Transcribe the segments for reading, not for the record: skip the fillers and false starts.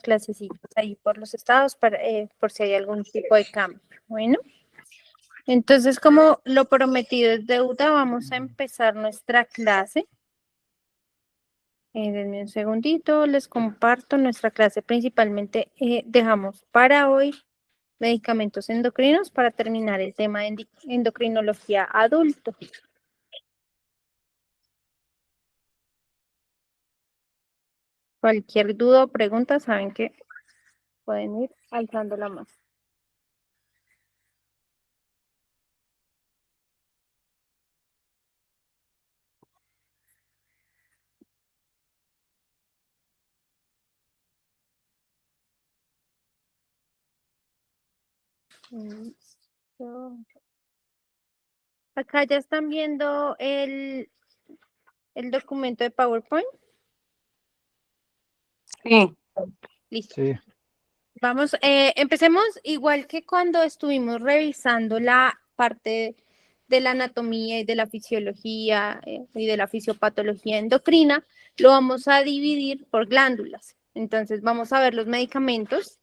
clasecitas ahí por los estados por si hay algún tipo de cambio. Bueno, entonces como lo prometido es deuda, vamos a empezar nuestra clase. Denme un segundito, les comparto nuestra clase. Principalmente dejamos para hoy medicamentos endocrinos para terminar el tema de endocrinología adulto. Cualquier duda o pregunta, saben que pueden ir alzando la mano. Listo. Acá ya están viendo el documento de PowerPoint. Sí. Listo. Sí. Vamos, empecemos igual que cuando estuvimos revisando la parte de la anatomía y de la fisiología y de la fisiopatología endocrina, lo vamos a dividir por glándulas. Entonces vamos a ver los medicamentos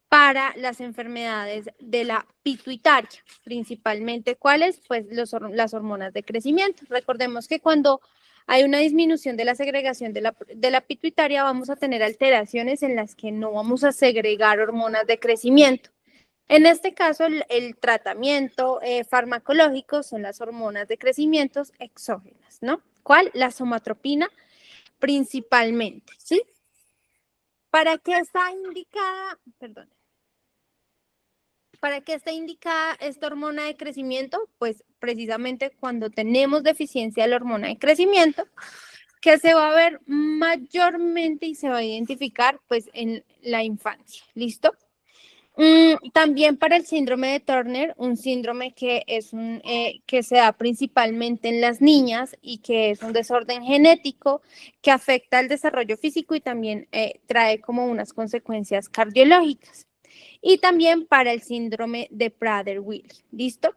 para las enfermedades de la pituitaria, principalmente cuáles, pues las hormonas de crecimiento. Recordemos que cuando hay una disminución de la segregación de la pituitaria, vamos a tener alteraciones en las que no vamos a segregar hormonas de crecimiento. En este caso, el tratamiento farmacológico son las hormonas de crecimiento exógenas, ¿no? ¿Cuál? La somatropina principalmente, ¿sí? ¿Para qué está indicada? Perdón. ¿Para qué está indicada esta hormona de crecimiento? Pues precisamente cuando tenemos deficiencia de la hormona de crecimiento, que se va a ver mayormente y se va a identificar pues en la infancia. ¿Listo? También para el síndrome de Turner, un síndrome que que se da principalmente en las niñas y que es un desorden genético que afecta el desarrollo físico y también trae como unas consecuencias cardiológicas. Y también para el síndrome de Prader-Willi. ¿Listo?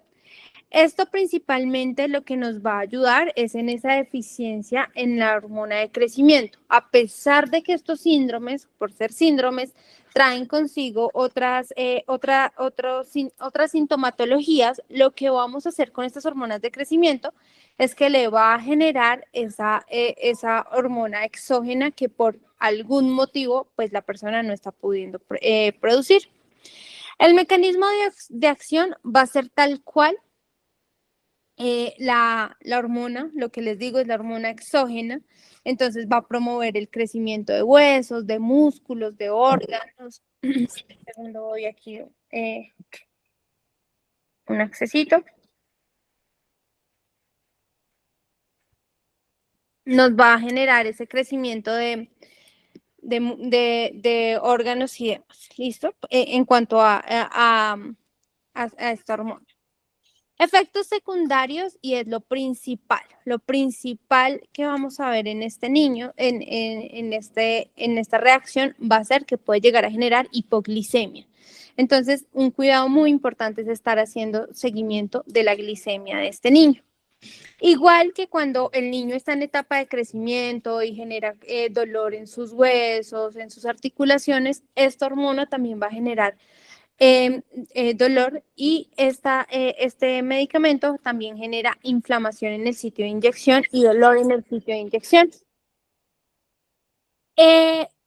Esto principalmente lo que nos va a ayudar es en esa deficiencia en la hormona de crecimiento. A pesar de que estos síndromes, por ser síndromes, traen consigo otras sintomatologías, lo que vamos a hacer con estas hormonas de crecimiento es que le va a generar esa hormona exógena que por algún motivo pues la persona no está pudiendo producir. El mecanismo de acción va a ser tal cual la hormona, lo que les digo es la hormona exógena, entonces va a promover el crecimiento de huesos, de músculos, de órganos. Segundo, voy aquí un accesito. Nos va a generar ese crecimiento de órganos y demás. ¿Listo? En cuanto a esta hormona. Efectos secundarios, y es lo principal que vamos a ver en este niño, en esta reacción, va a ser que puede llegar a generar hipoglicemia. Entonces, un cuidado muy importante es estar haciendo seguimiento de la glicemia de este niño. Igual que cuando el niño está en etapa de crecimiento y genera dolor en sus huesos, en sus articulaciones, esta hormona también va a generar dolor y este medicamento también genera inflamación en el sitio de inyección y dolor en el sitio de inyección.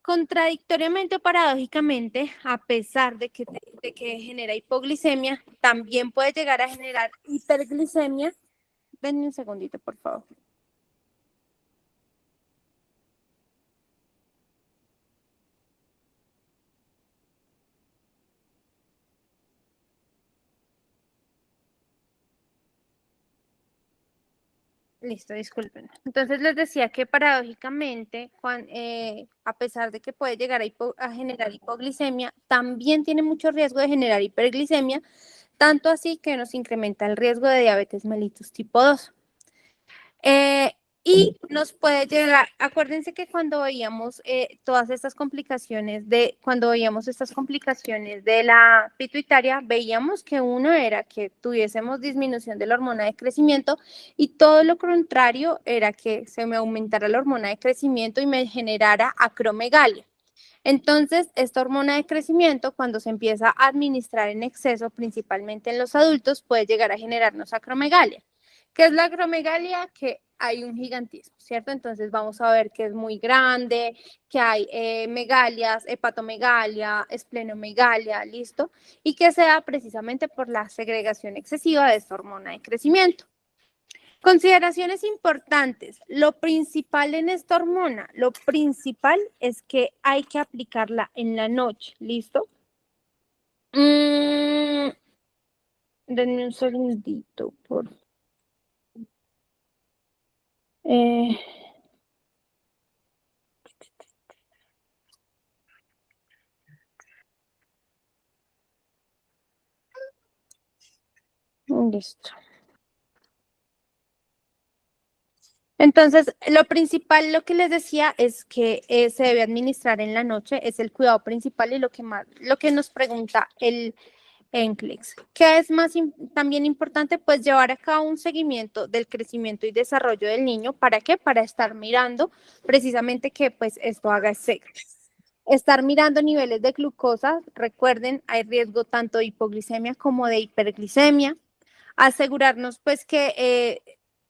Contradictoriamente o paradójicamente, a pesar de que genera hipoglicemia, también puede llegar a generar hiperglicemia. Denme un segundito, por favor. Listo, disculpen. Entonces les decía que paradójicamente, a pesar de que puede llegar a generar hipoglicemia, también tiene mucho riesgo de generar hiperglicemia, tanto así que nos incrementa el riesgo de diabetes mellitus tipo 2. Y nos puede llegar, acuérdense que cuando veíamos todas estas complicaciones cuando veíamos estas complicaciones de la pituitaria, veíamos que uno era que tuviésemos disminución de la hormona de crecimiento y todo lo contrario era que se me aumentara la hormona de crecimiento y me generara acromegalia. Entonces, esta hormona de crecimiento, cuando se empieza a administrar en exceso, principalmente en los adultos, puede llegar a generarnos acromegalia. ¿Qué es la acromegalia? Que hay un gigantismo, ¿cierto? Entonces vamos a ver que es muy grande, que hay megalias, hepatomegalia, esplenomegalia, ¿listo? Y que se da precisamente por la segregación excesiva de esta hormona de crecimiento. Consideraciones importantes. Lo principal en esta hormona, lo principal es que hay que aplicarla en la noche, ¿listo? Denme un segundito, por eh, listo. Entonces, lo principal, lo que les decía, es que se debe administrar en la noche, es el cuidado principal y lo que nos pregunta el NCLEX. ¿Qué es más también importante? Pues llevar a cabo un seguimiento del crecimiento y desarrollo del niño. ¿Para qué? Para estar mirando precisamente que pues esto haga efecto. Estar mirando niveles de glucosa, recuerden, hay riesgo tanto de hipoglicemia como de hiperglicemia. Asegurarnos pues que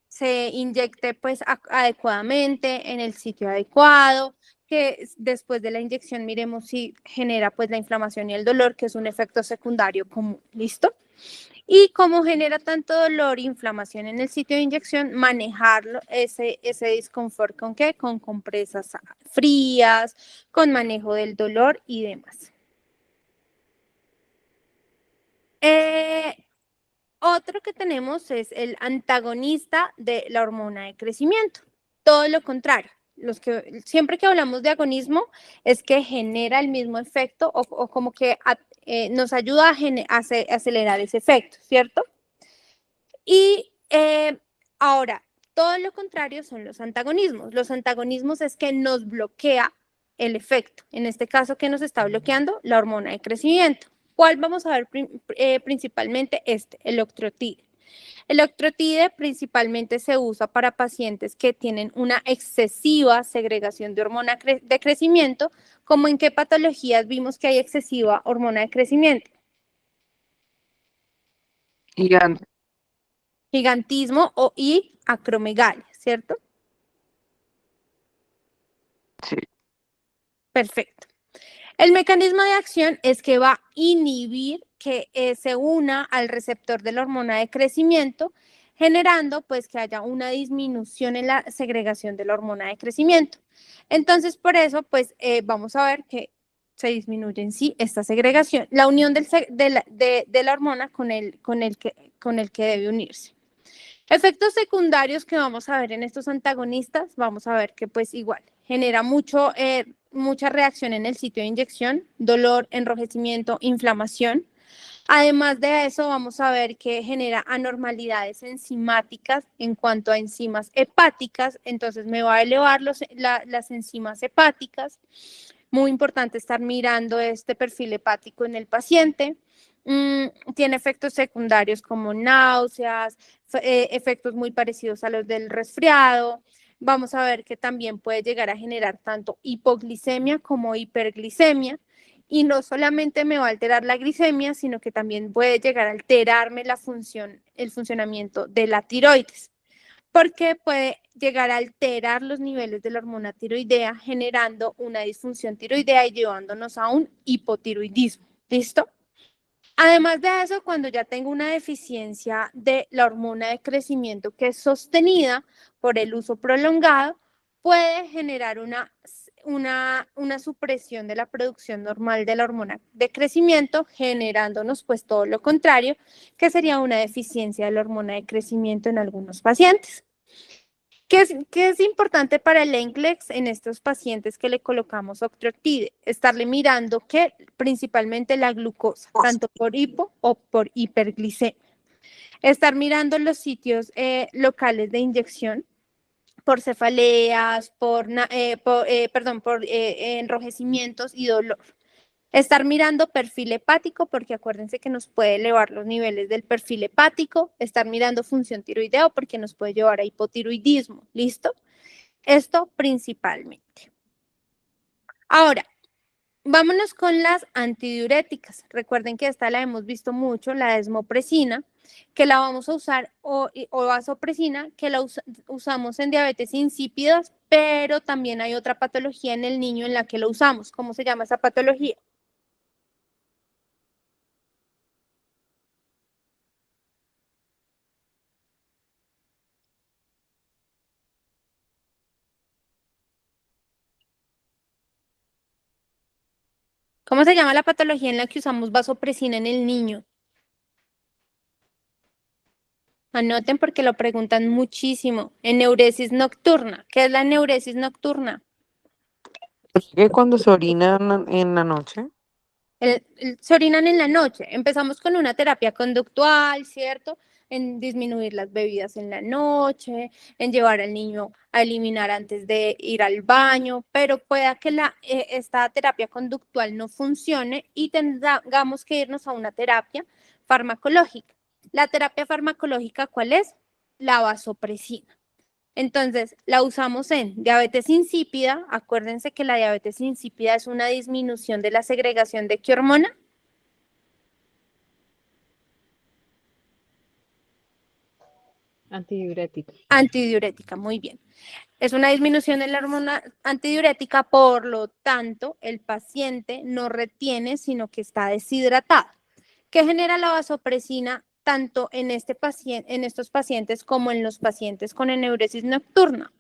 se inyecte pues adecuadamente en el sitio adecuado, que después de la inyección miremos si genera pues la inflamación y el dolor, que es un efecto secundario común, ¿listo? Y como genera tanto dolor e inflamación en el sitio de inyección, manejarlo, ese disconfort, ¿con qué? Con compresas frías, con manejo del dolor y demás. Eh, Otro que tenemos es el antagonista de la hormona de crecimiento. Todo lo contrario. Siempre que hablamos de agonismo es que genera el mismo efecto o como que nos ayuda a acelerar ese efecto, ¿cierto? Y ahora, todo lo contrario son los antagonismos. Los antagonismos es que nos bloquea el efecto. En este caso, ¿qué nos está bloqueando? La hormona de crecimiento. ¿Cuál vamos a ver principalmente? El octreotide. El octreotide principalmente se usa para pacientes que tienen una excesiva segregación de hormona de crecimiento, como en qué patologías vimos que hay excesiva hormona de crecimiento. Gigante, Gigantismo y acromegalia, ¿cierto? sí. Perfecto. El mecanismo de acción es que va a inhibir que se una al receptor de la hormona de crecimiento, generando pues que haya una disminución en la segregación de la hormona de crecimiento. Entonces, por eso, pues vamos a ver que se disminuye en sí esta segregación, la unión de la hormona con el que debe unirse. Efectos secundarios que vamos a ver en estos antagonistas, vamos a ver que pues igual genera mucha reacción en el sitio de inyección, dolor, enrojecimiento, inflamación. Además de eso, vamos a ver que genera anormalidades enzimáticas en cuanto a enzimas hepáticas, entonces me va a elevar las enzimas hepáticas. Muy importante estar mirando este perfil hepático en el paciente. Tiene efectos secundarios como náuseas, efectos muy parecidos a los del resfriado. Vamos a ver que también puede llegar a generar tanto hipoglicemia como hiperglicemia. Y no solamente me va a alterar la glicemia, sino que también puede llegar a alterarme el funcionamiento de la tiroides, porque puede llegar a alterar los niveles de la hormona tiroidea, generando una disfunción tiroidea y llevándonos a un hipotiroidismo. ¿Listo? Además de eso, cuando ya tengo una deficiencia de la hormona de crecimiento que es sostenida por el uso prolongado, puede generar una supresión de la producción normal de la hormona de crecimiento, generándonos pues todo lo contrario, que sería una deficiencia de la hormona de crecimiento en algunos pacientes. ¿Qué es importante para el NCLEX en estos pacientes que le colocamos octreotide? Estarle mirando que principalmente la glucosa, tanto por hipo o por hiperglicemia. Estar mirando los sitios locales de inyección por cefaleas, por enrojecimientos y dolor. Estar mirando perfil hepático, porque acuérdense que nos puede elevar los niveles del perfil hepático. Estar mirando función tiroideo, porque nos puede llevar a hipotiroidismo. ¿Listo? Esto principalmente. Ahora, Vámonos con las antidiuréticas. Recuerden que esta la hemos visto mucho, la desmopresina, que la vamos a usar, o vasopresina, que la usamos en diabetes insípidas, pero también hay otra patología en el niño en la que lo usamos. ¿Cómo se llama esa patología? ¿Cómo se llama la patología en la que usamos vasopresina en el niño? Anoten porque lo preguntan muchísimo. Eneuresis nocturna. ¿Qué es la eneuresis nocturna? ¿Que cuando se orinan en la noche? Se orinan en la noche. Empezamos con una terapia conductual, ¿cierto? En disminuir las bebidas en la noche, en llevar al niño a eliminar antes de ir al baño, pero pueda que esta terapia conductual no funcione y tengamos que irnos a una terapia farmacológica. La terapia farmacológica, ¿cuál es? La vasopresina. Entonces, la usamos en diabetes insípida. Acuérdense que la diabetes insípida es una disminución de la segregación de ¿qué hormona? Antidiurética. Antidiurética, muy bien. Es una disminución de la hormona antidiurética, por lo tanto, el paciente no retiene, sino que está deshidratado. ¿Qué genera la vasopresina tanto en estos pacientes como en los pacientes con eneuresis nocturna?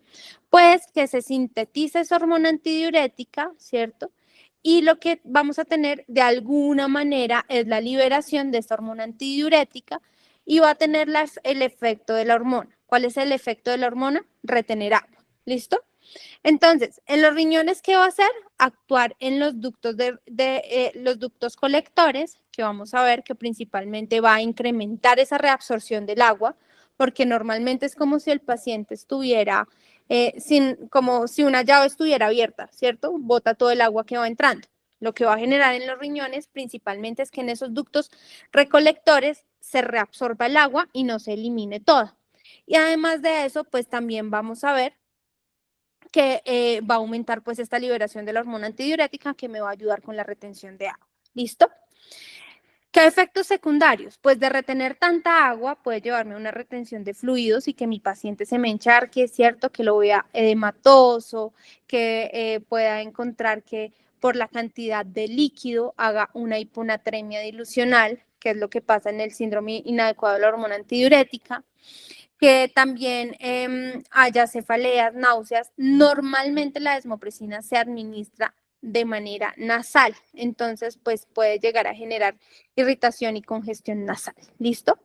Pues que se sintetiza esa hormona antidiurética, ¿cierto? Y lo que vamos a tener de alguna manera es la liberación de esta hormona antidiurética y va a tener el efecto de la hormona. ¿Cuál es el efecto de la hormona? Retener agua. ¿Listo? Entonces, en los riñones, ¿qué va a hacer? Actuar en los ductos, los ductos colectores, que vamos a ver que principalmente va a incrementar esa reabsorción del agua, porque normalmente es como si el paciente estuviera, como si una llave estuviera abierta, ¿cierto? Bota todo el agua que va entrando. Lo que va a generar en los riñones principalmente es que en esos ductos recolectores se reabsorba el agua y no se elimine toda. Y además de eso, pues también vamos a ver que va a aumentar pues esta liberación de la hormona antidiurética que me va a ayudar con la retención de agua. ¿Listo? ¿Qué efectos secundarios? Pues de retener tanta agua puede llevarme a una retención de fluidos y que mi paciente se me encharque, es cierto, que lo vea edematoso, que pueda encontrar que por la cantidad de líquido haga una hiponatremia dilucional, que es lo que pasa en el síndrome inadecuado de la hormona antidiurética, que también haya cefaleas, náuseas. Normalmente la desmopresina se administra de manera nasal, entonces pues puede llegar a generar irritación y congestión nasal. ¿Listo?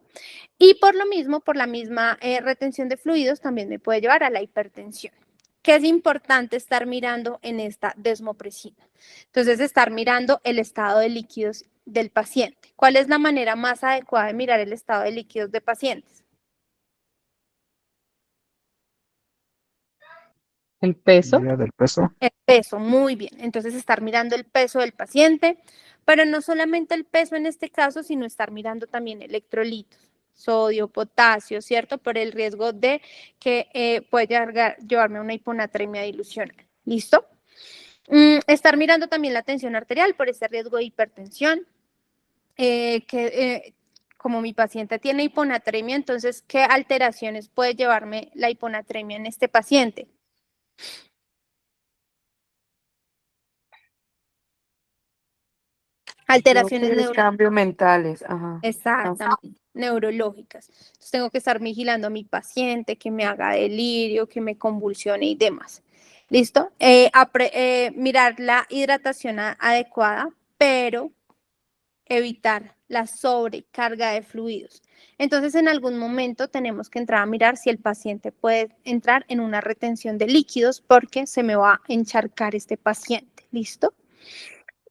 Y por lo mismo, por la misma retención de fluidos, también me puede llevar a la hipertensión. ¿Qué es importante estar mirando en esta desmopresina? Entonces, estar mirando el estado de líquidos del paciente. ¿Cuál es la manera más adecuada de mirar el estado de líquidos de pacientes? El peso. Medida del peso. El peso, muy bien. Entonces, estar mirando el peso del paciente, pero no solamente el peso en este caso, sino estar mirando también electrolitos, sodio, potasio, ¿cierto? Por el riesgo de que puede llevarme a una hiponatremia dilucional. ¿Listo? Estar mirando también la tensión arterial por ese riesgo de hipertensión, como mi paciente tiene hiponatremia, entonces, ¿qué alteraciones puede llevarme la hiponatremia en este paciente? Alteraciones Cambios mentales, ajá. exactamente, neurológicas. Entonces tengo que estar vigilando a mi paciente, que me haga delirio, que me convulsione y demás. ¿Listo? Mirar la hidratación adecuada, pero evitar la sobrecarga de fluidos. Entonces, en algún momento tenemos que entrar a mirar si el paciente puede entrar en una retención de líquidos porque se me va a encharcar este paciente. ¿Listo?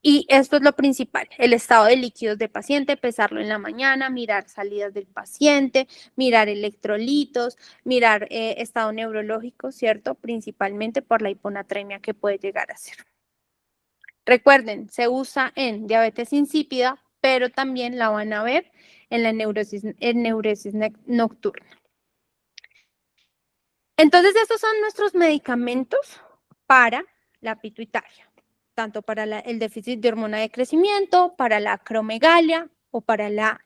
Y esto es lo principal, el estado de líquidos del paciente, pesarlo en la mañana, mirar salidas del paciente, mirar electrolitos, mirar estado neurológico, ¿cierto? Principalmente por la hiponatremia que puede llegar a ser. Recuerden, se usa en diabetes insípida, pero también la van a ver en la eneuresis nocturna. Entonces, estos son nuestros medicamentos para la pituitaria. tanto para el déficit de hormona de crecimiento, para la acromegalia o para la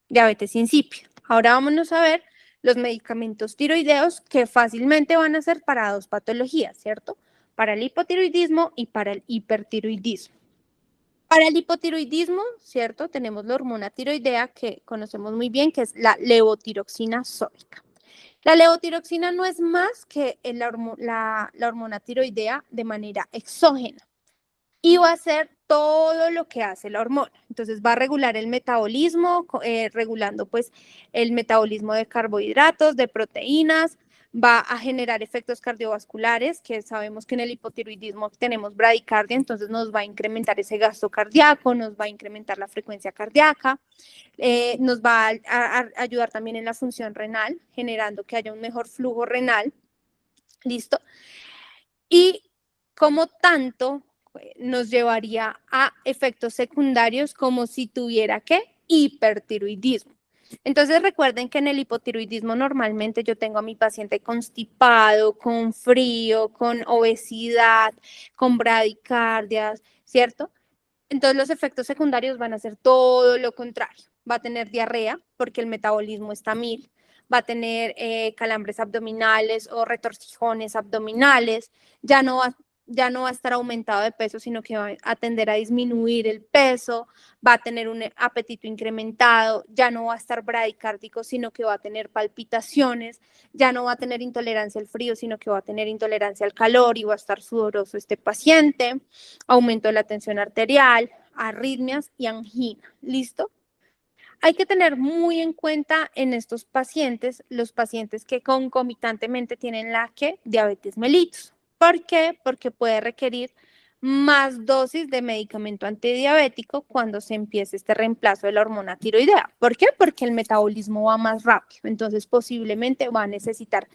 diabetes insípida. Ahora vámonos a ver los medicamentos tiroideos que fácilmente van a ser para dos patologías, ¿cierto? Para el hipotiroidismo y para el hipertiroidismo. Para el hipotiroidismo, ¿cierto? Tenemos la hormona tiroidea que conocemos muy bien, que es la levotiroxina sódica. La levotiroxina no es más que la hormona tiroidea de manera exógena y va a hacer todo lo que hace la hormona. Entonces va a regular el metabolismo, regulando pues el metabolismo de carbohidratos, de proteínas, va a generar efectos cardiovasculares, que sabemos que en el hipotiroidismo tenemos bradicardia, entonces nos va a incrementar ese gasto cardíaco, nos va a incrementar la frecuencia cardíaca, nos va a ayudar también en la función renal, generando que haya un mejor flujo renal. ¿Listo? Y como tanto nos llevaría a efectos secundarios como si tuviera ¿qué? Hipertiroidismo. Entonces recuerden que en el hipotiroidismo normalmente yo tengo a mi paciente constipado, con frío, con obesidad, con bradicardias, ¿cierto? Entonces los efectos secundarios van a ser todo lo contrario. Va a tener diarrea porque el metabolismo está a 1000, va a tener calambres abdominales o retorcijones abdominales, ya no va a estar aumentado de peso, sino que va a tender a disminuir el peso, va a tener un apetito incrementado, ya no va a estar bradicárdico, sino que va a tener palpitaciones, ya no va a tener intolerancia al frío, sino que va a tener intolerancia al calor y va a estar sudoroso este paciente, aumento de la tensión arterial, arritmias y angina. ¿Listo? Hay que tener muy en cuenta en estos pacientes, los pacientes que concomitantemente tienen la diabetes mellitus. ¿Por qué? Porque puede requerir más dosis de medicamento antidiabético cuando se empiece este reemplazo de la hormona tiroidea. ¿Por qué? Porque el metabolismo va más rápido. Entonces, posiblemente va a necesitar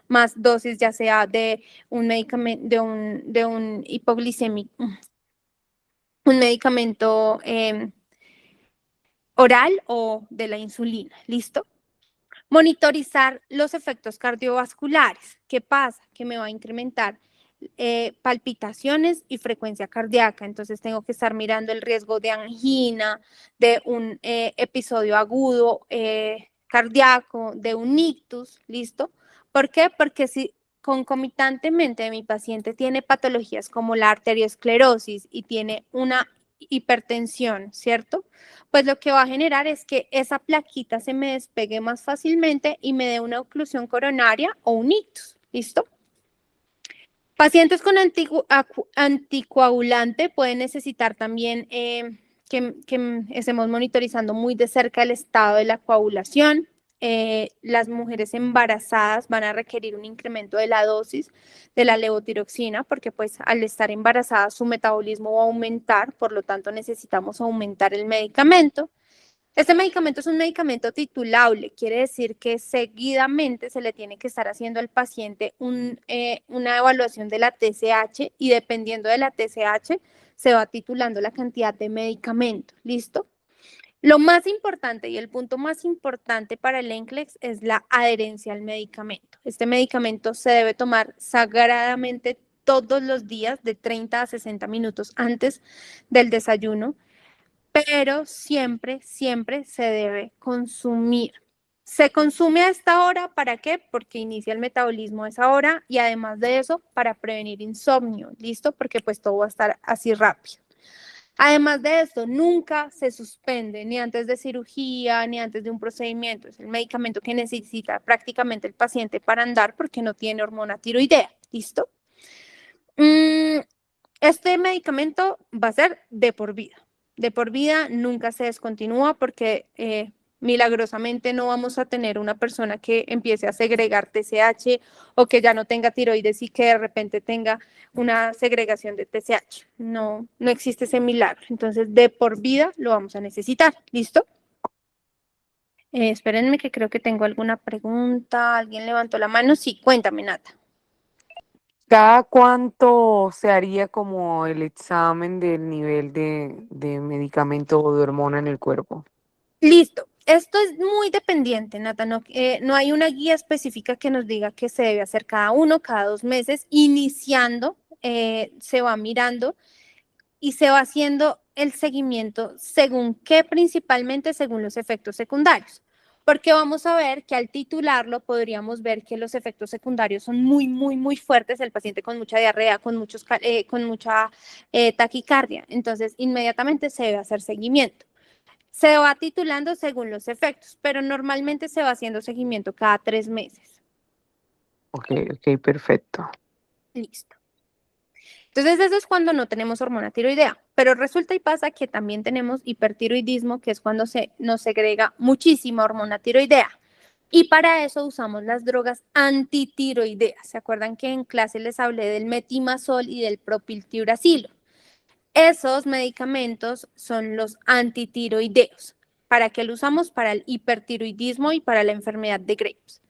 más dosis, ya sea de un medicamento, de un hipoglicémico, un medicamento oral o de la insulina. ¿Listo? Monitorizar los efectos cardiovasculares. ¿Qué pasa? Que me va a incrementar palpitaciones y frecuencia cardíaca. Entonces tengo que estar mirando el riesgo de angina, de un episodio agudo cardíaco, de un ictus. ¿Listo? ¿Por qué? Porque si concomitantemente mi paciente tiene patologías como la arteriosclerosis y tiene una hipertensión, ¿cierto? Pues lo que va a generar es que esa plaquita se me despegue más fácilmente y me dé una oclusión coronaria o un ictus. ¿Listo? Pacientes con anticoagulante pueden necesitar también que estemos monitorizando muy de cerca el estado de la coagulación. Las mujeres embarazadas van a requerir un incremento de la dosis de la levotiroxina porque pues al estar embarazadas su metabolismo va a aumentar, por lo tanto necesitamos aumentar el medicamento. Este medicamento es un medicamento titulable, quiere decir que seguidamente se le tiene que estar haciendo al paciente una evaluación de la TSH y dependiendo de la TSH se va titulando la cantidad de medicamento. ¿Listo? Lo más importante y el punto más importante para el NCLEX es la adherencia al medicamento. Este medicamento se debe tomar sagradamente todos los días de 30 a 60 minutos antes del desayuno, pero siempre, siempre se debe consumir. Se consume a esta hora, ¿para qué? Porque inicia el metabolismo a esa hora y además de eso, para prevenir insomnio, ¿listo? Porque pues todo va a estar así rápido. Además de esto, nunca se suspende ni antes de cirugía ni antes de un procedimiento. Es el medicamento que necesita prácticamente el paciente para andar porque no tiene hormona tiroidea, ¿listo? Este medicamento va a ser de por vida. De por vida nunca se descontinúa porque milagrosamente no vamos a tener una persona que empiece a segregar TSH o que ya no tenga tiroides y que de repente tenga una segregación de TSH. No, no existe ese milagro. Entonces, de por vida lo vamos a necesitar. ¿Listo? Espérenme que creo que tengo alguna pregunta. ¿Alguien levantó la mano? Sí, cuéntame, Nata. ¿Cada cuánto se haría como el examen del nivel de medicamento o de hormona en el cuerpo? Listo. Esto es muy dependiente, Nata. No hay una guía específica que nos diga que se debe hacer cada 1, cada 2 meses, iniciando se va mirando y se va haciendo el seguimiento según qué, principalmente según los efectos secundarios. Porque vamos a ver que al titularlo podríamos ver que los efectos secundarios son muy, muy, muy fuertes. El paciente con mucha diarrea, con mucha taquicardia. Entonces, inmediatamente se debe hacer seguimiento. Se va titulando según los efectos, pero normalmente se va haciendo seguimiento cada 3 meses. Ok, ok, perfecto. Listo. Entonces, eso es cuando no tenemos hormona tiroidea, pero resulta y pasa que también tenemos hipertiroidismo, que es cuando nos segrega muchísima hormona tiroidea. Y para eso usamos las drogas antitiroideas. ¿Se acuerdan que en clase les hablé del metimazol y del propiltiuracilo? Esos medicamentos son los antitiroideos. ¿Para qué lo usamos? Para el hipertiroidismo y para la enfermedad de Graves.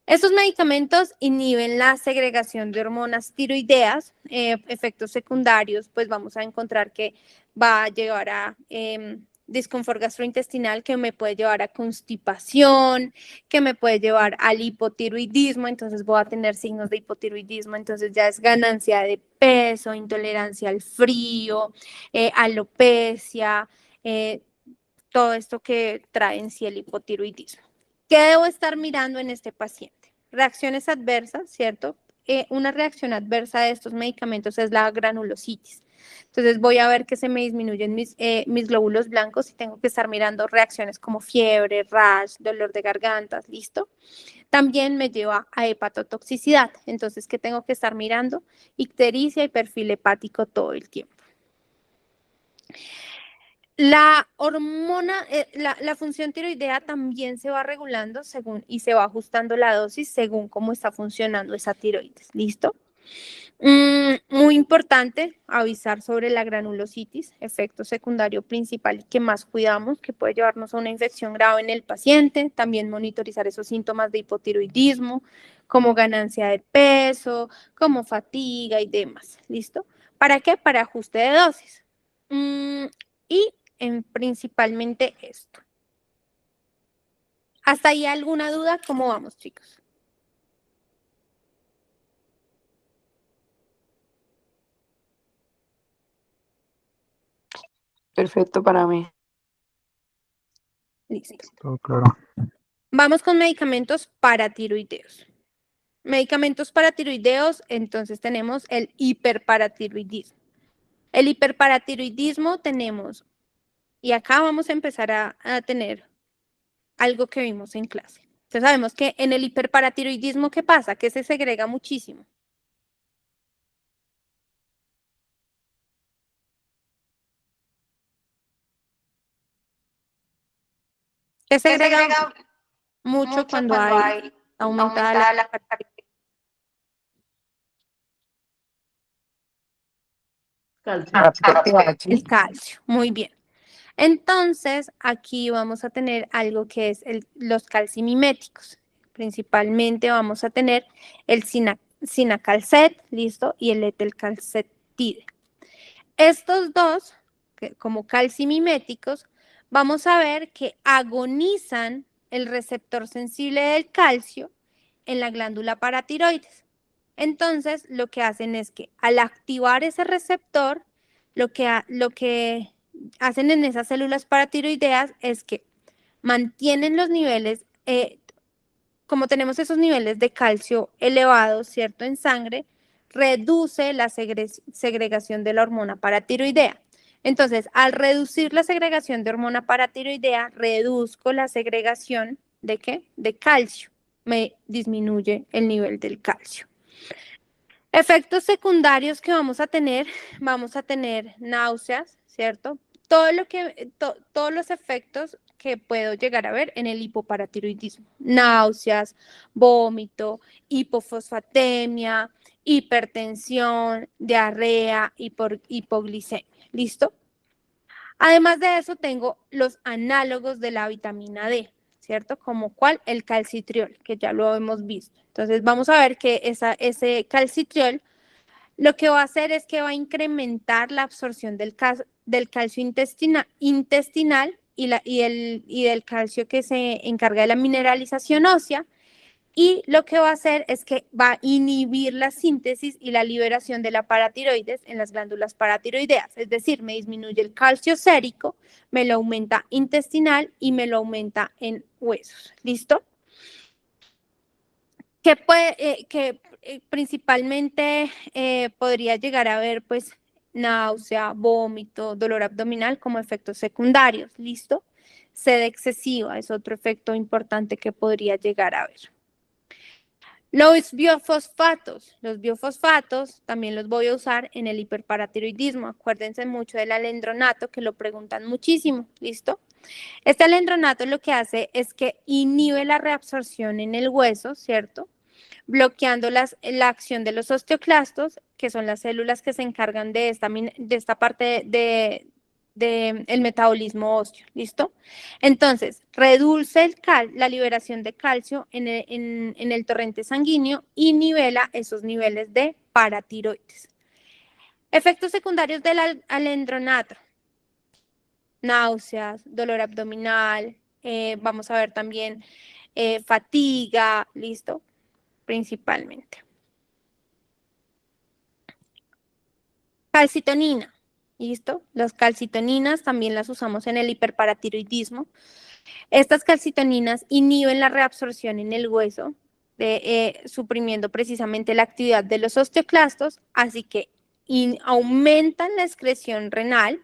Estos medicamentos inhiben la segregación de hormonas tiroideas, efectos secundarios, pues vamos a encontrar que va a llevar a disconfort gastrointestinal, que me puede llevar a constipación, que me puede llevar al hipotiroidismo, entonces voy a tener signos de hipotiroidismo, entonces ya es ganancia de peso, intolerancia al frío, alopecia, todo esto que trae en sí el hipotiroidismo. ¿Qué debo estar mirando en este paciente? Reacciones adversas, ¿cierto? Una reacción adversa de estos medicamentos es la granulositis. Entonces voy a ver que se me disminuyen mis glóbulos blancos y tengo que estar mirando reacciones como fiebre, rash, dolor de garganta, ¿listo? También me lleva a hepatotoxicidad. Entonces, ¿qué tengo que estar mirando? Ictericia y perfil hepático todo el tiempo. La hormona, la función tiroidea también se va regulando y se va ajustando la dosis según cómo está funcionando esa tiroides. ¿Listo? Muy importante avisar sobre la granulositis, efecto secundario principal que más cuidamos, que puede llevarnos a una infección grave en el paciente. También monitorizar esos síntomas de hipotiroidismo, como ganancia de peso, como fatiga y demás. ¿Listo? ¿Para qué? Para ajuste de dosis. Y principalmente esto. ¿Hasta ahí alguna duda? ¿Cómo vamos, chicos? Perfecto para mí. Listo. Todo claro. Vamos con medicamentos paratiroideos. Medicamentos paratiroideos, entonces tenemos el hiperparatiroidismo. El hiperparatiroidismo tenemos, y acá vamos a empezar a tener algo que vimos en clase. Entonces sabemos que en el hiperparatiroidismo, ¿qué pasa? Que se segrega muchísimo. Se segrega mucho cuando hay aumentada la el calcio. Muy bien. Entonces, aquí vamos a tener algo que es los calcimiméticos. Principalmente vamos a tener el cinacalcet, ¿listo? Y el etelcalcetide. Estos dos, como calcimiméticos, vamos a ver que agonizan el receptor sensible del calcio en la glándula paratiroides. Entonces, lo que hacen es que al activar ese receptor, lo que hacen en esas células paratiroideas es que mantienen los niveles, como tenemos esos niveles de calcio elevados, ¿cierto? En sangre, reduce la segregación de la hormona paratiroidea. Entonces, al reducir la segregación de hormona paratiroidea, reduzco la segregación ¿de qué? De calcio. Me disminuye el nivel del calcio. Efectos secundarios que vamos a tener náuseas, ¿cierto? Todos los efectos que puedo llegar a ver en el hipoparatiroidismo. Náuseas, vómito, hipofosfatemia, hipertensión, diarrea, hipoglicemia. ¿Listo? Además de eso, tengo los análogos de la vitamina D, ¿cierto? Como cuál, el calcitriol, que ya lo hemos visto. Entonces, vamos a ver que ese calcitriol lo que va a hacer es que va a incrementar la absorción del calcio intestinal y del calcio que se encarga de la mineralización ósea, y lo que va a hacer es que va a inhibir la síntesis y la liberación de la paratiroides en las glándulas paratiroideas, es decir, me disminuye el calcio sérico, me lo aumenta intestinal y me lo aumenta en huesos. ¿Listo? Que principalmente podría llegar a haber pues náusea, vómito, dolor abdominal como efectos secundarios. ¿Listo? Sed excesiva es otro efecto importante que podría llegar a haber. Los biofosfatos también los voy a usar en el hiperparatiroidismo. Acuérdense mucho del alendronato, que lo preguntan muchísimo, ¿listo? Este alendronato lo que hace es que inhibe la reabsorción en el hueso, ¿cierto? Bloqueando la acción de los osteoclastos, que son las células que se encargan de esta parte el metabolismo óseo, ¿listo? Entonces, reduce la liberación de calcio en el torrente sanguíneo y nivela esos niveles de paratiroides. Efectos secundarios del alendronato: náuseas, dolor abdominal, vamos a ver también fatiga, ¿listo? Principalmente. Calcitonina, ¿listo? Las calcitoninas también las usamos en el hiperparatiroidismo. Estas calcitoninas inhiben la reabsorción en el hueso, suprimiendo precisamente la actividad de los osteoclastos, así que aumentan la excreción renal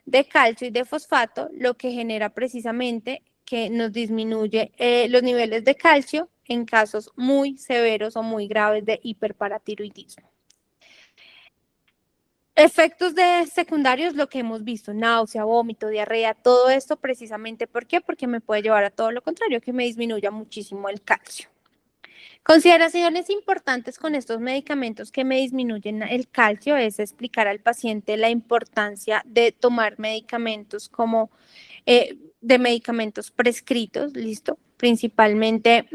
de calcio y de fosfato, lo que genera precisamente que nos disminuye los niveles de calcio en casos muy severos o muy graves de hiperparatiroidismo. Efectos secundarios, lo que hemos visto: náusea, vómito, diarrea, todo esto precisamente, ¿por qué? Porque me puede llevar a todo lo contrario, que me disminuya muchísimo el calcio. Consideraciones importantes con estos medicamentos que me disminuyen el calcio es explicar al paciente la importancia de tomar medicamentos como de medicamentos prescritos, ¿listo? Principalmente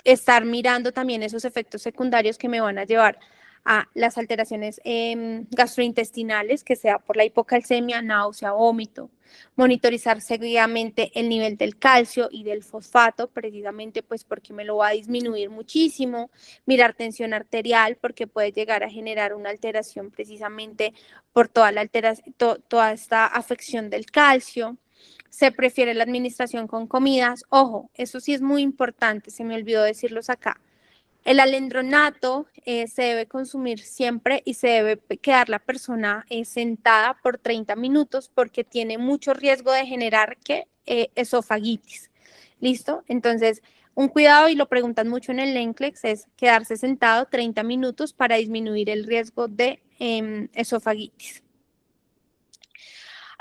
estar mirando también esos efectos secundarios que me van a llevar a las alteraciones gastrointestinales, que sea por la hipocalcemia, náusea, vómito. Monitorizar seguidamente el nivel del calcio y del fosfato, precisamente pues porque me lo va a disminuir muchísimo. Mirar tensión arterial, porque puede llegar a generar una alteración precisamente por toda toda esta afección del calcio. Se prefiere la administración con comidas. Ojo, eso sí es muy importante, se me olvidó decirlos acá. El alendronato se debe consumir siempre y se debe quedar la persona sentada por 30 minutos porque tiene mucho riesgo de generar esofagitis. ¿Listo? Entonces, un cuidado, y lo preguntan mucho en el NCLEX, es quedarse sentado 30 minutos para disminuir el riesgo de esofagitis.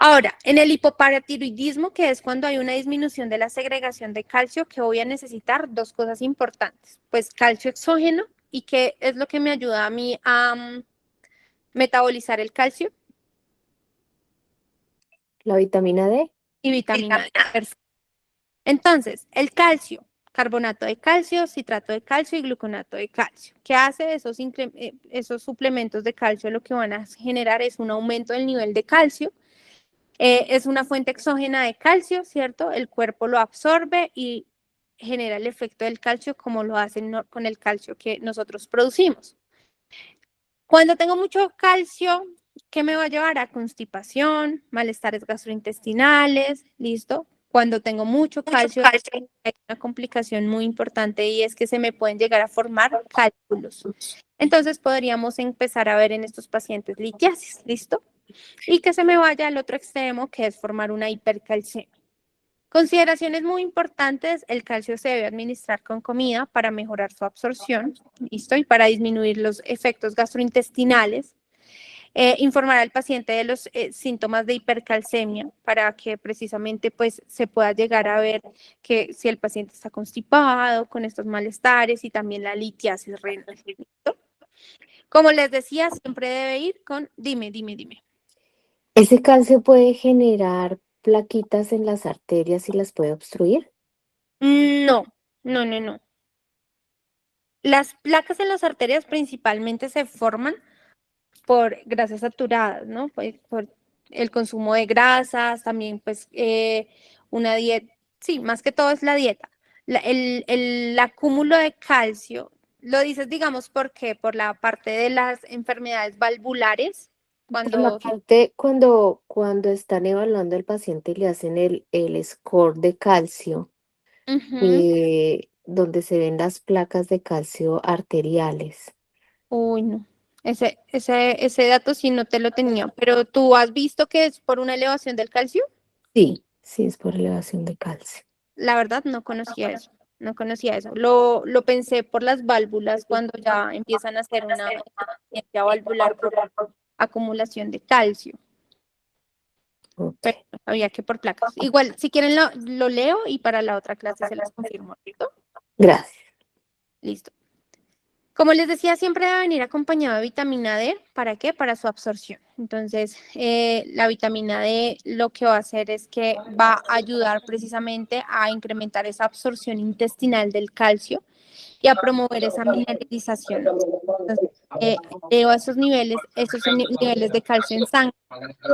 Ahora, en el hipoparatiroidismo, que es cuando hay una disminución de la segregación de calcio, que voy a necesitar dos cosas importantes: pues calcio exógeno, y que es lo que me ayuda a mí a metabolizar el calcio, La vitamina D. y vitamina D. Perfecto. Entonces, el calcio: carbonato de calcio, citrato de calcio y gluconato de calcio. ¿Qué hace esos suplementos de calcio? Lo que van a generar es un aumento del nivel de calcio. Es una fuente exógena de calcio, ¿cierto? El cuerpo lo absorbe y genera el efecto del calcio como lo hacen con el calcio que nosotros producimos. Cuando tengo mucho calcio, ¿qué me va a llevar? A constipación, malestares gastrointestinales, ¿listo? Cuando tengo mucho calcio, hay una complicación muy importante, y es que se me pueden llegar a formar cálculos. Entonces podríamos empezar a ver en estos pacientes litiasis, ¿listo? Y que se me vaya al otro extremo, que es formar una hipercalcemia. Consideraciones muy importantes: el calcio se debe administrar con comida para mejorar su absorción, ¿listo? Y para disminuir los efectos gastrointestinales. Informar al paciente de los síntomas de hipercalcemia para que precisamente pues se pueda llegar a ver que si el paciente está constipado, con estos malestares, y también la litiasis renal, ¿listo? Como les decía, siempre debe ir con dime. ¿Ese calcio puede generar plaquitas en las arterias y las puede obstruir? No, no. Las placas en las arterias principalmente se forman por grasas saturadas, ¿no? Pues por el consumo de grasas, también pues una dieta, sí, más que todo es la dieta. el acúmulo de calcio, lo dices, digamos, ¿por qué? Por la parte de las enfermedades valvulares, Por la cuando... parte, cuando están evaluando al paciente y le hacen el score de calcio, Ujú. donde se ven las placas de calcio arteriales. Uy, no. Ese dato sí no te lo tenía, pero ¿tú has visto que es por una elevación del calcio? Sí, sí, es por elevación de calcio. La verdad no conocía eso, no conocía eso. Lo pensé por las válvulas cuando ya empiezan a hacer una insuficiencia valvular por acumulación de calcio, Ok, pero no sabía que por placas. Igual, si quieren lo leo y para la otra clase se las confirmo. ¿Listo? gracias. Listo. Como les decía, siempre debe venir acompañado de vitamina D. ¿Para qué? Para su absorción. Entonces, la vitamina D lo que va a hacer es que va a ayudar precisamente a incrementar esa absorción intestinal del calcio y a promover esa mineralización. Entonces, eleva esos niveles de calcio en sangre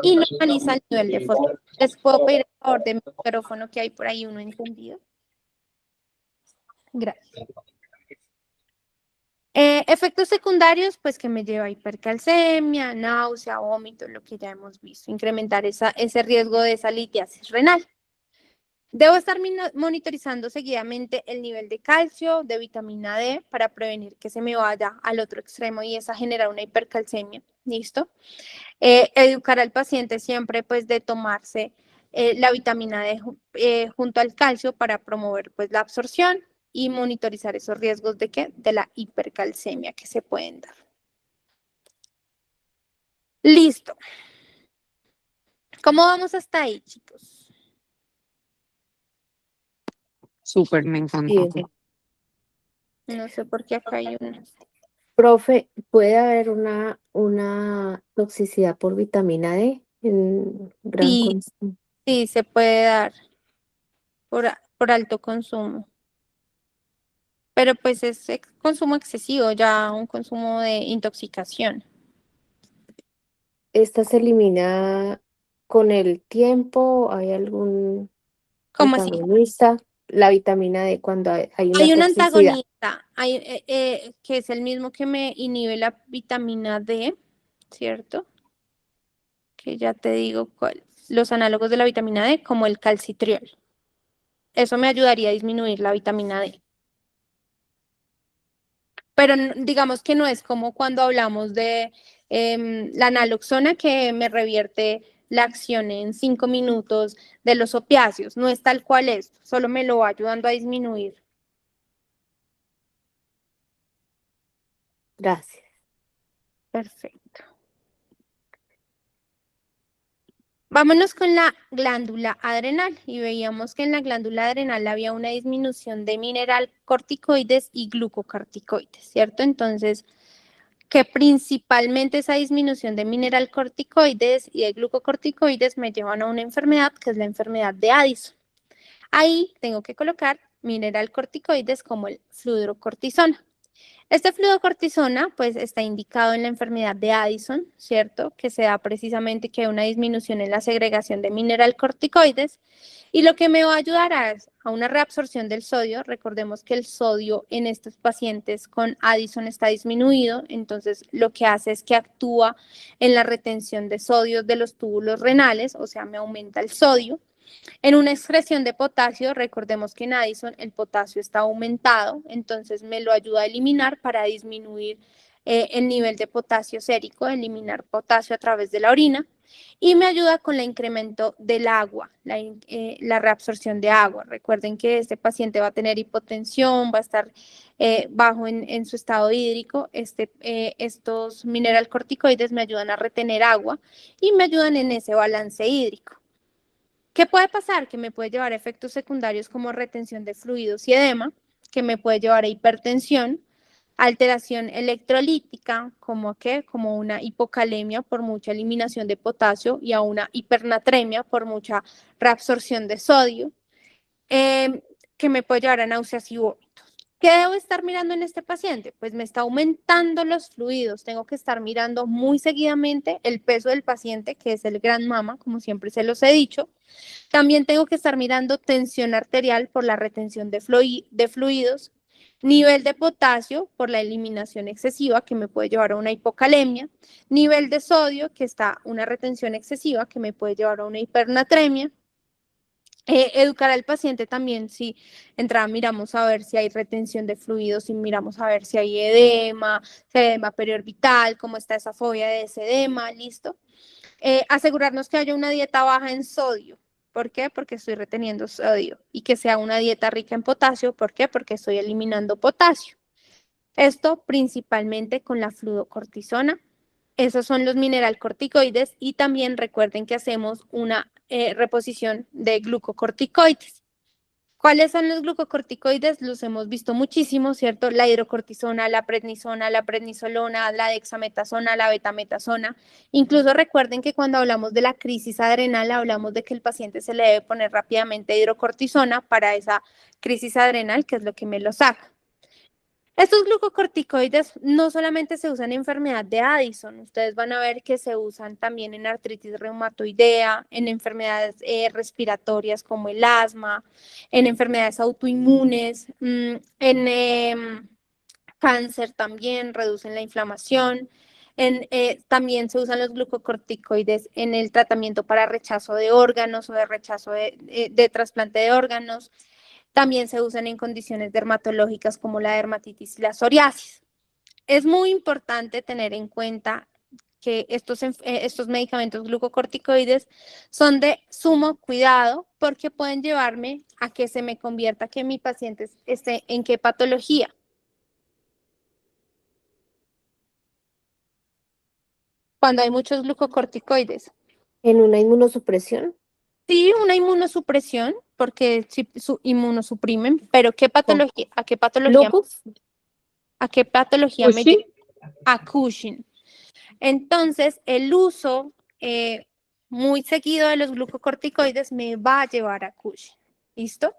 y normaliza el nivel de fósforo. Les puedo pedir el favor de mi micrófono que hay por ahí uno encendido. Gracias. Efectos secundarios, pues que me lleva a hipercalcemia, náusea, vómito, lo que ya hemos visto, incrementar ese riesgo de esa litiasis renal. Debo estar monitorizando seguidamente el nivel de calcio, de vitamina D, para prevenir que se me vaya al otro extremo y es a generar una hipercalcemia. ¿Listo? Educar al paciente siempre, pues, de tomarse la vitamina D junto al calcio para promover, pues, la absorción y monitorizar esos riesgos de ¿qué? De la hipercalcemia que se pueden dar. Listo. ¿Cómo vamos hasta ahí, chicos? Súper, me encantó. Bien. No sé por qué acá hay una. Profe, ¿puede haber una toxicidad por vitamina D en gran Sí, consumo? sí, se puede dar por alto consumo. Pero pues es consumo excesivo, ya un consumo de intoxicación. ¿Esta se elimina con el tiempo? ¿Hay algún ¿Cómo así? antagonista? La vitamina D cuando hay una Hay un toxicidad. antagonista, que es el mismo que me inhibe la vitamina D, ¿cierto? Que ya te digo cuál. Los análogos de la vitamina D, como el calcitriol. Eso me ayudaría a disminuir la vitamina D. Pero digamos que no es como cuando hablamos de la naloxona que me revierte la acción en 5 minutos de los opiáceos. No es tal cual esto, solo me lo va ayudando a disminuir. Gracias. Perfecto. Vámonos con la glándula adrenal y veíamos que en la glándula adrenal había una disminución de mineral corticoides y glucocorticoides, ¿cierto? Entonces, que principalmente esa disminución de mineral corticoides y de glucocorticoides me llevan a una enfermedad que es la enfermedad de Addison. Ahí tengo que colocar mineral corticoides como el fludrocortisona. Este fluocortisona, pues, está indicado en la enfermedad de Addison, ¿cierto? Que se da precisamente que hay una disminución en la segregación de mineral corticoides y lo que me va a ayudar a una reabsorción del sodio. Recordemos que el sodio en estos pacientes con Addison está disminuido, entonces lo que hace es que actúa en la retención de sodio de los túbulos renales, o sea, me aumenta el sodio. En una excreción de potasio, recordemos que en Addison el potasio está aumentado, entonces me lo ayuda a eliminar para disminuir el nivel de potasio sérico, eliminar potasio a través de la orina, y me ayuda con el incremento del agua, la reabsorción de agua. Recuerden que este paciente va a tener hipotensión, va a estar bajo en su estado hídrico. Estos mineralcorticoides me ayudan a retener agua y me ayudan en ese balance hídrico. ¿Qué puede pasar? Que me puede llevar a efectos secundarios como retención de fluidos y edema, que me puede llevar a hipertensión, alteración electrolítica, como ¿qué? Como una hipocalemia por mucha eliminación de potasio y a una hipernatremia por mucha reabsorción de sodio, eh, que me puede llevar a náuseas y vómitos. ¿Qué debo estar mirando en este paciente? Pues me está aumentando los fluidos. Tengo que estar mirando muy seguidamente el peso del paciente, que es el gran mama, como siempre se los he dicho. También tengo que estar mirando tensión arterial por la retención de fluidos, nivel de potasio por la eliminación excesiva, que me puede llevar a una hipocalemia, nivel de sodio, que está una retención excesiva, que me puede llevar a una hipernatremia. Educar al paciente también, si entrada miramos a ver si hay retención de fluidos, si miramos a ver si hay edema, si hay edema periorbital, cómo está esa fobia de ese edema, ¿listo? Asegurarnos que haya una dieta baja en sodio. ¿Por qué? Porque estoy reteniendo sodio. Y que sea una dieta rica en potasio. ¿Por qué? Porque estoy eliminando potasio. Esto principalmente con la fluocortisona. Esos son los mineralcorticoides y también recuerden que hacemos una reposición de glucocorticoides. ¿Cuáles son los glucocorticoides? Los hemos visto muchísimo, ¿cierto? La hidrocortisona, la prednisona, la prednisolona, la dexametasona, la betametasona. Incluso recuerden que cuando hablamos de la crisis adrenal, hablamos de que el paciente se le debe poner rápidamente hidrocortisona para esa crisis adrenal, que es lo que me lo saca. Estos glucocorticoides no solamente se usan en enfermedad de Addison, ustedes van a ver que se usan también en artritis reumatoidea, en enfermedades respiratorias como el asma, en enfermedades autoinmunes, en cáncer también, reducen la inflamación. También se usan los glucocorticoides en el tratamiento para rechazo de órganos o de rechazo de trasplante de órganos. También se usan en condiciones dermatológicas como la dermatitis y la psoriasis. Es muy importante tener en cuenta que estos medicamentos glucocorticoides son de sumo cuidado porque pueden llevarme a que se me convierta que mi paciente esté en qué patología. Cuando hay muchos glucocorticoides. ¿En una inmunosupresión? Sí, una inmunosupresión, porque sí, inmunosuprimen, pero ¿qué patología? ¿A qué patología? ¿Lupus? ¿A qué patología me ¿Cushing? lleva? A Cushing. Entonces, el uso muy seguido de los glucocorticoides me va a llevar a Cushing. ¿Listo?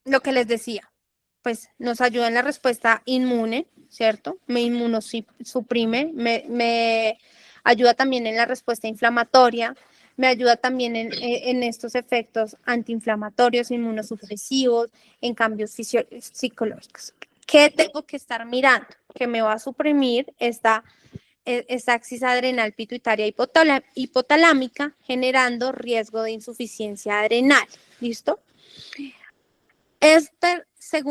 Lo que les decía, pues nos ayuda en la respuesta inmune, ¿cierto? Me inmunosuprime, me ayuda también en la respuesta inflamatoria, me ayuda también en estos efectos antiinflamatorios, inmunosupresivos, en cambios psicológicos. ¿Qué tengo que estar mirando? Que me va a suprimir esta axis adrenal pituitaria hipotalámica, generando riesgo de insuficiencia adrenal. ¿Listo? Este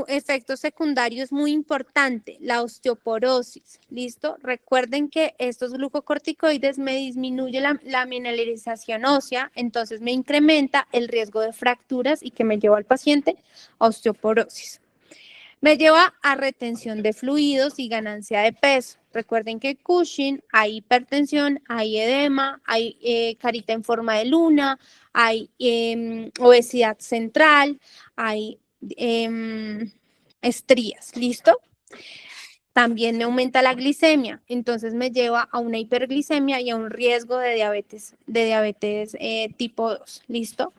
efecto secundario es muy importante, la osteoporosis, ¿listo? Recuerden que estos glucocorticoides me disminuyen la mineralización ósea, entonces me incrementa el riesgo de fracturas y que me lleva al paciente a osteoporosis. Me lleva a retención de fluidos y ganancia de peso. Recuerden que Cushing hay hipertensión, hay edema, hay carita en forma de luna, hay obesidad central, hay estrías, ¿listo? También me aumenta la glicemia, entonces me lleva a una hiperglicemia y a un riesgo de diabetes tipo 2, ¿listo?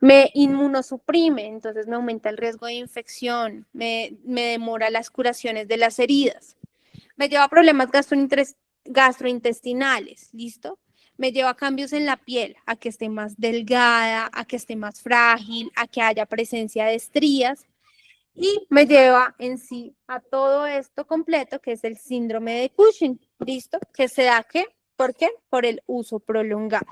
Me inmunosuprime, entonces me aumenta el riesgo de infección, me demora las curaciones de las heridas, me lleva a problemas gastrointestinales, ¿listo? Me lleva a cambios en la piel, a que esté más delgada, a que esté más frágil, a que haya presencia de estrías y me lleva en sí a todo esto completo que es el síndrome de Cushing, ¿listo? Que se da ¿qué? ¿Por qué? Por el uso prolongado.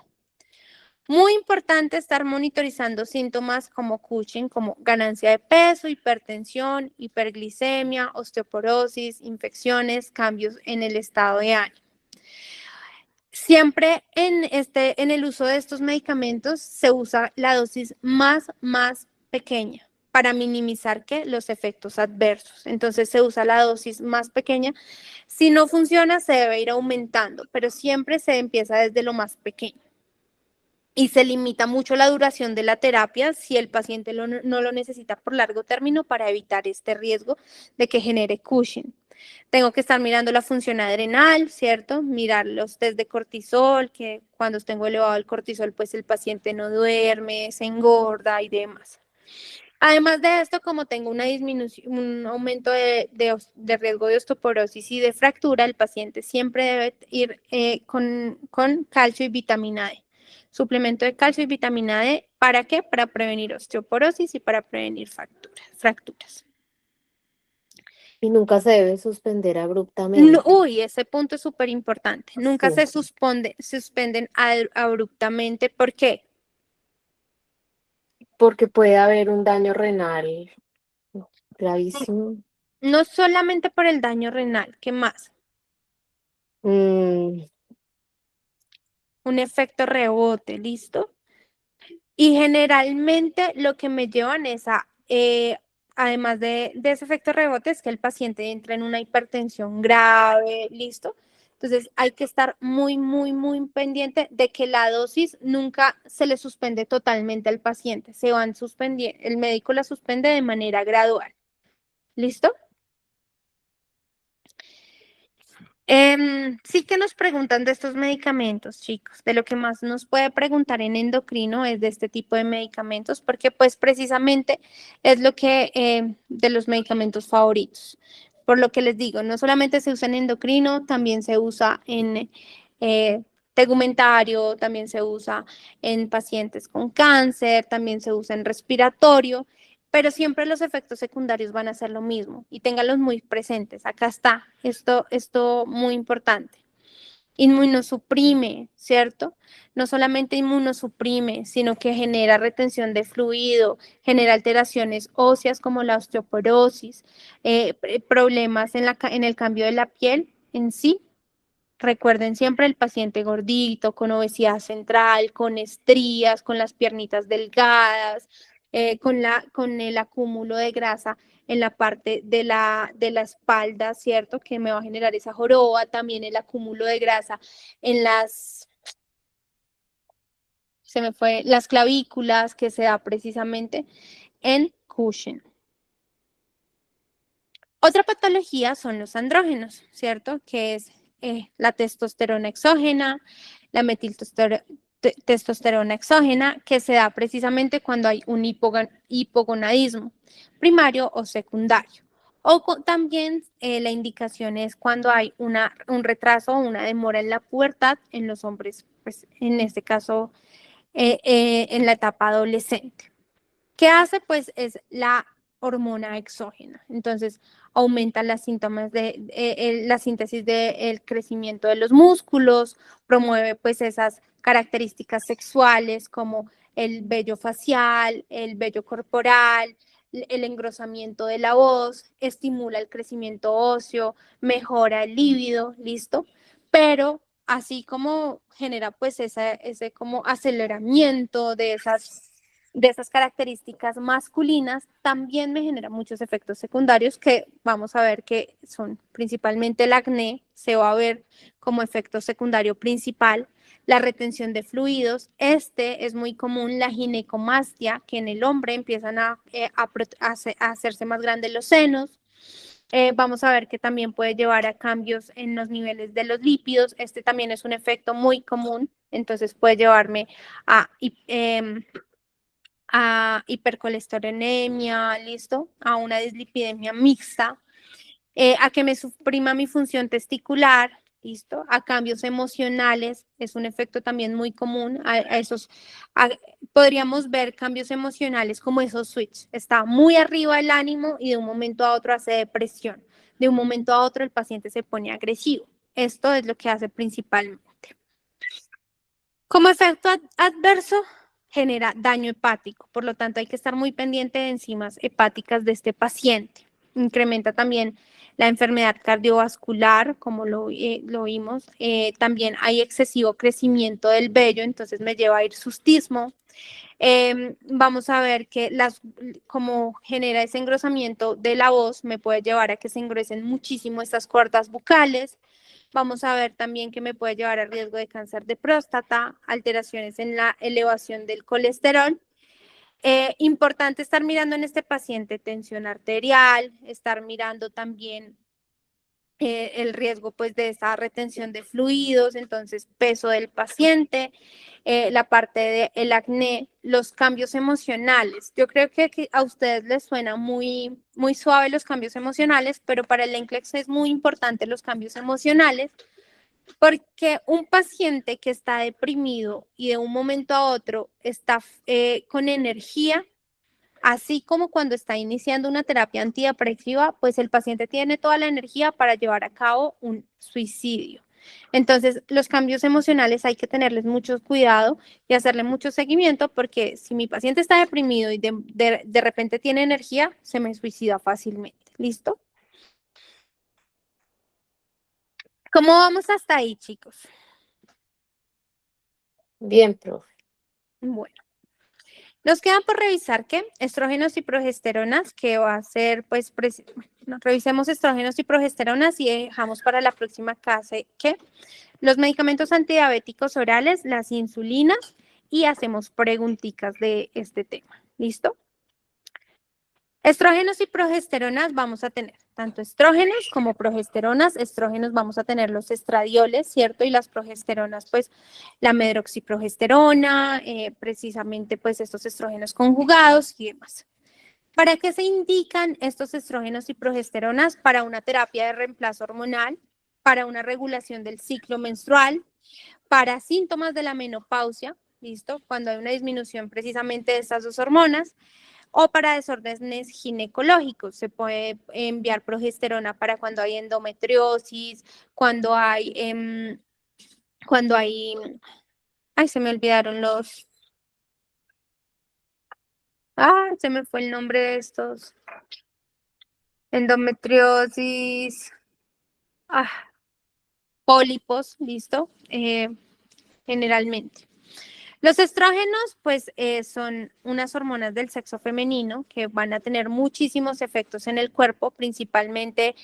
Muy importante estar monitorizando síntomas como Cushing, como ganancia de peso, hipertensión, hiperglicemia, osteoporosis, infecciones, cambios en el estado de ánimo. Siempre en el uso de estos medicamentos se usa la dosis más pequeña para minimizar los efectos adversos. Entonces se usa la dosis más pequeña. Si no funciona, se debe ir aumentando, pero siempre se empieza desde lo más pequeño. Y se limita mucho la duración de la terapia si el paciente no lo necesita por largo término para evitar este riesgo de que genere Cushing. Tengo que estar mirando la función adrenal, ¿cierto? Mirar los test de cortisol, que cuando tengo elevado el cortisol, pues el paciente no duerme, se engorda y demás. Además de esto, como tengo una disminución, un aumento de riesgo de osteoporosis y de fractura, el paciente siempre debe ir con calcio y vitamina D. Suplemento de calcio y vitamina D, ¿para qué? Para prevenir osteoporosis y para prevenir fracturas. Y nunca se debe suspender abruptamente. Uy, ese punto es súper importante. Nunca Sí, se suspenden abruptamente. ¿Por qué? porque puede haber un daño renal gravísimo. No solamente por el daño renal, ¿qué más? Mm, Un efecto rebote, ¿listo? Y generalmente lo que me llevan es además de ese efecto rebote, es que el paciente entra en una hipertensión grave, ¿listo? Entonces hay que estar muy, muy, muy pendiente de que la dosis nunca se le suspende totalmente al paciente. Se van suspendiendo, el médico la suspende de manera gradual, ¿listo? Sí que nos preguntan de estos medicamentos, chicos. De lo que más nos puede preguntar en endocrino es de este tipo de medicamentos, porque pues precisamente es lo que de los medicamentos favoritos. Por lo que les digo, no solamente se usa en endocrino, también se usa en tegumentario, también se usa en pacientes con cáncer, también se usa en respiratorio, pero siempre los efectos secundarios van a ser lo mismo y ténganlos muy presentes. Acá está, esto muy importante. Inmunosuprime, ¿cierto? No solamente inmunosuprime, sino que genera retención de fluido, genera alteraciones óseas como la osteoporosis, problemas en el cambio de la piel en sí. Recuerden siempre el paciente gordito, con obesidad central, con estrías, con las piernitas delgadas, con el acúmulo de grasa en la parte de la espalda, ¿cierto? Que me va a generar esa joroba, también el acúmulo de grasa en las clavículas, que se da precisamente en Cushing. Otra patología son los andrógenos, ¿cierto? Que es la testosterona exógena, la metiltestosterona exógena, que se da precisamente cuando hay un hipogonadismo primario o secundario. O también la indicación es cuando hay un retraso o una demora en la pubertad en los hombres, pues en este caso en la etapa adolescente. ¿Qué hace? Pues es la hormona exógena. Entonces, aumenta las síntomas la síntesis del crecimiento de los músculos, promueve pues esas características sexuales como el vello facial, el vello corporal, el engrosamiento de la voz, estimula el crecimiento óseo, mejora el líbido, ¿listo? Pero así como genera pues ese como aceleramiento de esas características masculinas, también me genera muchos efectos secundarios que vamos a ver que son principalmente el acné, se va a ver como efecto secundario principal, la retención de fluidos, es muy común, la ginecomastia, que en el hombre empiezan a hacerse más grandes los senos. Vamos a ver que también puede llevar a cambios en los niveles de los lípidos. Este también es un efecto muy común, entonces puede llevarme a hipercolesterolemia, ¿listo? A una dislipidemia mixta, a que me suprima mi función testicular, ¿listo? A cambios emocionales, es un efecto también muy común, podríamos ver cambios emocionales como esos switch, está muy arriba el ánimo y de un momento a otro hace depresión, de un momento a otro el paciente se pone agresivo, esto es lo que hace principalmente. Como efecto adverso, genera daño hepático, por lo tanto hay que estar muy pendiente de enzimas hepáticas de este paciente. Incrementa también la enfermedad cardiovascular, como lo vimos. También hay excesivo crecimiento del vello, entonces me lleva a hirsutismo. Vamos a ver que como genera ese engrosamiento de la voz, me puede llevar a que se engruesen muchísimo estas cuerdas bucales. Vamos a ver también que me puede llevar a riesgo de cáncer de próstata, alteraciones en la elevación del colesterol. Importante estar mirando en este paciente tensión arterial, estar mirando también el riesgo pues de esa retención de fluidos, entonces peso del paciente, la parte del acné, los cambios emocionales. Yo creo que a ustedes les suena muy, muy suave los cambios emocionales, pero para el NCLEX es muy importante los cambios emocionales, porque un paciente que está deprimido y de un momento a otro está con energía, así como cuando está iniciando una terapia antidepresiva, pues el paciente tiene toda la energía para llevar a cabo un suicidio. Entonces, los cambios emocionales hay que tenerles mucho cuidado y hacerle mucho seguimiento, porque si mi paciente está deprimido y de repente tiene energía, se me suicida fácilmente. ¿Listo? ¿Cómo vamos hasta ahí, chicos? Bien, profe. Bueno. Nos queda por revisar qué, estrógenos y progesteronas, que va a ser, pues, bueno, revisemos estrógenos y progesteronas y dejamos para la próxima clase que los medicamentos antidiabéticos orales, las insulinas, y hacemos preguntitas de este tema. ¿Listo? Estrógenos y progesteronas vamos a tener tanto estrógenos como progesteronas. Estrógenos vamos a tener los estradioles, ¿cierto? Y las progesteronas, pues la medroxiprogesterona, precisamente pues estos estrógenos conjugados y demás. ¿Para qué se indican estos estrógenos y progesteronas? Para una terapia de reemplazo hormonal, para una regulación del ciclo menstrual, para síntomas de la menopausia, ¿listo? Cuando hay una disminución precisamente de estas dos hormonas, o para desórdenes ginecológicos. Se puede enviar progesterona para cuando hay endometriosis, cuando hay, ay, se me olvidaron se me fue el nombre de estos, endometriosis, ah, pólipos, listo, generalmente. Los estrógenos, pues, son unas hormonas del sexo femenino que van a tener muchísimos efectos en el cuerpo, principalmente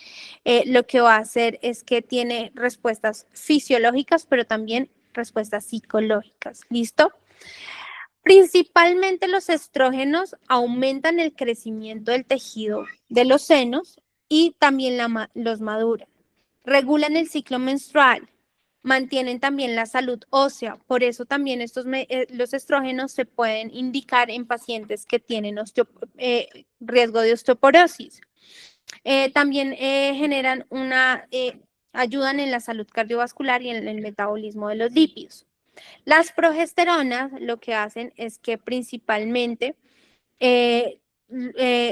lo que va a hacer es que tiene respuestas fisiológicas, pero también respuestas psicológicas. ¿Listo? Principalmente los estrógenos aumentan el crecimiento del tejido de los senos y también los maduran. Regulan el ciclo menstrual, mantienen también la salud ósea. Por eso también los estrógenos se pueden indicar en pacientes que tienen riesgo de osteoporosis. También ayudan en la salud cardiovascular y en el metabolismo de los lípidos. Las progesteronas lo que hacen es que principalmente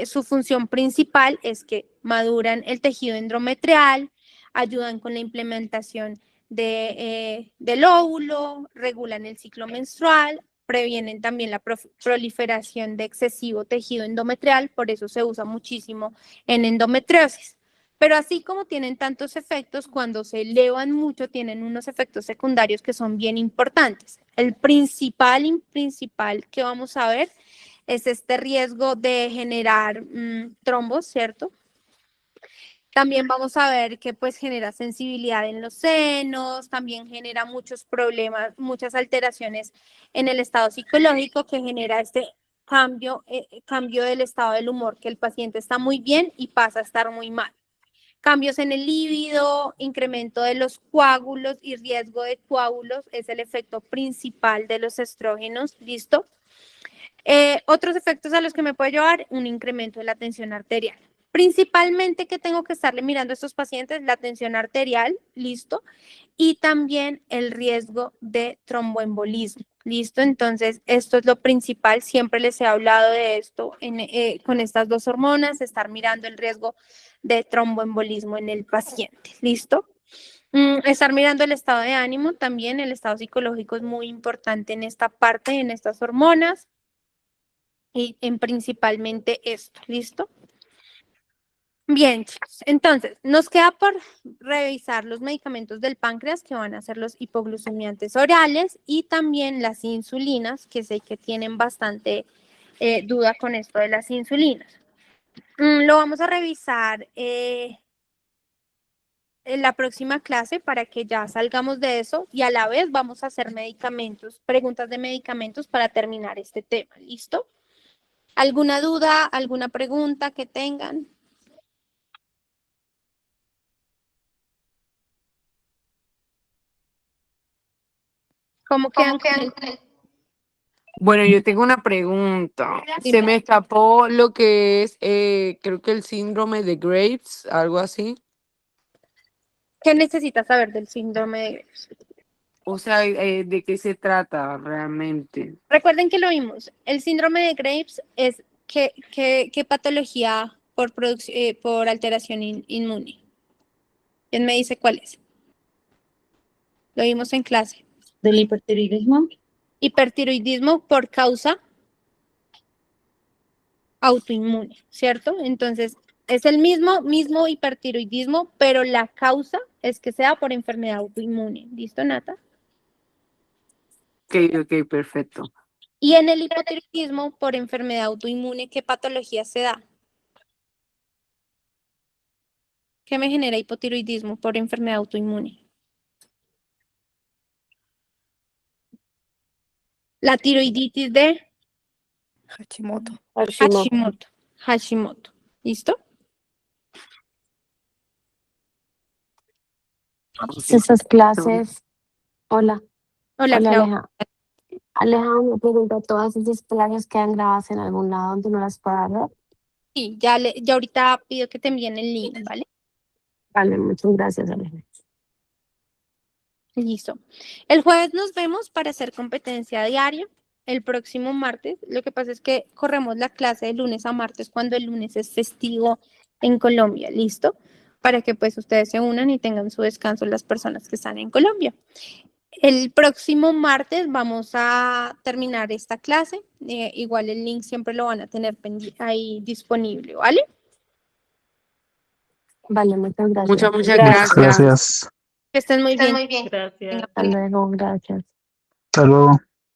su función principal es que maduran el tejido endometrial, ayudan con la implementación del óvulo, regulan el ciclo menstrual, previenen también la proliferación de excesivo tejido endometrial, por eso se usa muchísimo en endometriosis. Pero así como tienen tantos efectos, cuando se elevan mucho, tienen unos efectos secundarios que son bien importantes. El principal que vamos a ver es este riesgo de generar trombos, ¿cierto? También vamos a ver que pues genera sensibilidad en los senos, también genera muchos problemas, muchas alteraciones en el estado psicológico que genera este cambio del estado del humor, que el paciente está muy bien y pasa a estar muy mal. Cambios en el líbido, incremento de los coágulos y riesgo de coágulos es el efecto principal de los estrógenos, ¿listo? Otros efectos a los que me puede llevar, un incremento de la tensión arterial. Principalmente que tengo que estarle mirando a estos pacientes, la tensión arterial, listo, y también el riesgo de tromboembolismo, listo. Entonces, esto es lo principal, siempre les he hablado de esto con estas dos hormonas, estar mirando el riesgo de tromboembolismo en el paciente, listo. Estar mirando el estado de ánimo, también el estado psicológico es muy importante en esta parte, en estas hormonas. Y principalmente esto, ¿listo? Bien, chicos, entonces nos queda por revisar los medicamentos del páncreas, que van a ser los hipoglucemiantes orales, y también las insulinas, que sé que tienen bastante duda con esto de las insulinas. Lo vamos a revisar en la próxima clase para que ya salgamos de eso, y a la vez vamos a hacer preguntas de medicamentos para terminar este tema, ¿listo? ¿Alguna duda, alguna pregunta que tengan? ¿Cómo quedan con él? Bueno, yo tengo una pregunta. Se Dime. me escapó lo que es, creo que el síndrome de Graves, algo así. ¿Qué necesitas saber del síndrome de Graves? O sea, ¿de qué se trata realmente? Recuerden que lo vimos. El síndrome de Graves es qué patología por alteración inmune. ¿Quién me dice cuál es? Lo vimos en clase. ¿Del hipertiroidismo? Hipertiroidismo por causa autoinmune, ¿cierto? Entonces, es el mismo hipertiroidismo, pero la causa es que sea por enfermedad autoinmune. ¿Listo, Nata? Ok, perfecto. Y en el hipotiroidismo por enfermedad autoinmune, ¿qué patología se da? ¿Qué me genera hipotiroidismo por enfermedad autoinmune? La tiroiditis de Hashimoto. Hashimoto. ¿Listo? Esas clases, hola, Hola, hola Clau. Aleja. Aleja me pregunta, ¿todas esas clases quedan grabadas en algún lado donde no las pueda ver? Sí, ya ahorita pido que te envíen el link, ¿vale? Vale, muchas gracias, Aleja. Listo. El jueves nos vemos para hacer competencia diaria. El próximo martes, lo que pasa es que corremos la clase de lunes a martes cuando el lunes es festivo en Colombia, ¿listo? Para que pues ustedes se unan y tengan su descanso las personas que están en Colombia. El próximo martes vamos a terminar esta clase. Igual el link siempre lo van a tener ahí disponible, ¿vale? Vale, muchas gracias. Muchas gracias. Gracias. Que estén muy bien. Gracias. Hasta luego, gracias. Hasta luego.